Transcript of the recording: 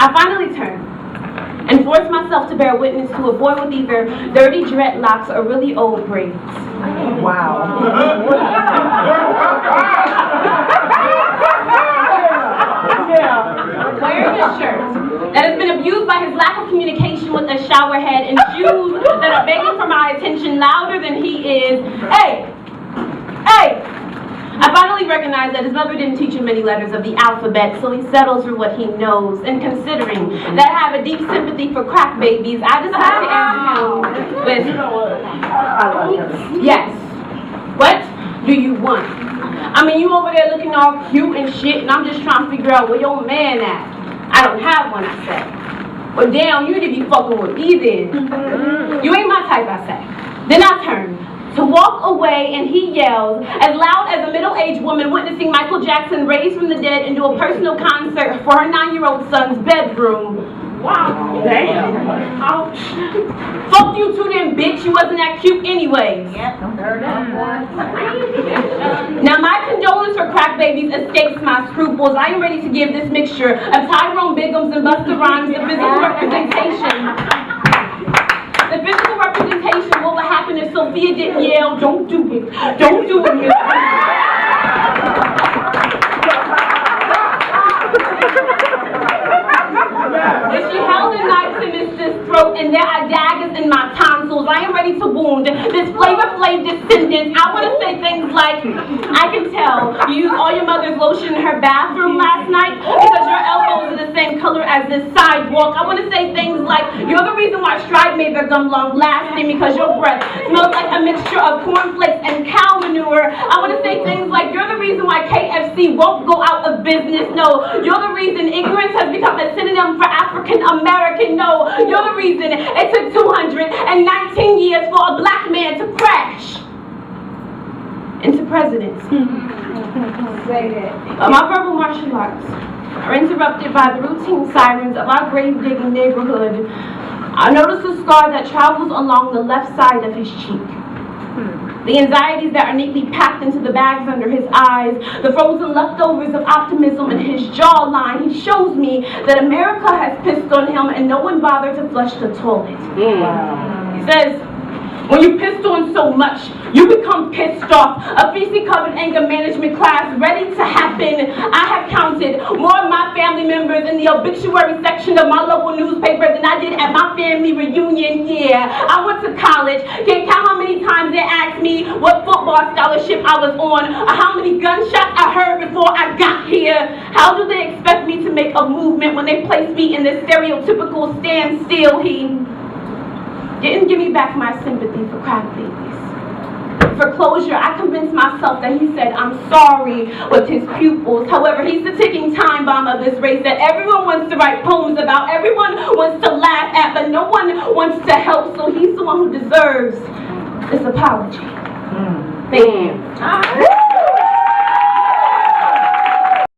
I finally turned and forced myself to bear witness to a boy with either dirty dreadlocks or really old braids. Wow. Wearing a shirt that has been abused by his lack of communication with a shower head and shoes that are begging for my attention louder than he is. Hey! Hey! I finally recognized that his mother didn't teach him many letters of the alphabet, so he settles for what he knows. And considering that I have a deep sympathy for crack babies, I decided to answer him with, yes, what do you want? I mean, you over there looking all cute and shit, and I'm just trying to figure out where your man at. I don't have one, I said. Well, damn, you need to be fucking with me then. You ain't my type, I said. Then I turned to walk away, and he yelled as loud as a middle-aged woman witnessing Michael Jackson raised from the dead and do a personal concert for her 9-year-old son's bedroom. Wow. Damn. Ouch. Fuck you too then, bitch. You wasn't that cute anyways. Now my condolence for crack babies escapes my scruples. I am ready to give this mixture of Tyrone Biggums and Busta Rhymes the physical representation. The physical representation of what would happen if Sophia didn't yell, don't do it. Don't do it. If she held a knife to Mr. Throat and there are daggers in my tonsils, I am ready to wound this Flavor Flav descendant. I want to say things like, I can tell you used all your mother's lotion in her bathroom last night because your elbows are the same color as this sidewalk. I want to say things like, you're the reason why Stride made their gum long lasting because your breath smells like a mixture of cornflakes and cow manure. I want to say things like, you're the reason why KFC won't go out of business. No, you're the reason ignorance has become a synonym for African American. No, you're the reason it took 219 years for a black man to crash into presidency. My verbal martial arts are interrupted by the routine sirens of our grave-digging neighborhood. I notice a scar that travels along the left side of his cheek. The anxieties that are neatly packed into the bags under his eyes, the frozen leftovers of optimism in his jawline. He shows me that America has pissed on him and no one bothered to flush the toilet. He says, when you pissed on so much, you become pissed off. A feces-covered anger management class ready to happen. I have counted more of my family members in the obituary section of my local newspaper than I did at my family reunion. Yeah, I went to college. Can't count how many times they asked me what football scholarship I was on, or how many gunshots I heard before I got here. How do they expect me to make a movement when they place me in this stereotypical standstill? He didn't give me back my sympathy for crack babies. For closure, I convinced myself that he said, I'm sorry, with his pupils. However, he's the ticking time bomb of this race that everyone wants to write poems about, everyone wants to laugh at, but no one wants to help, so he's the one who deserves this apology. Thank you.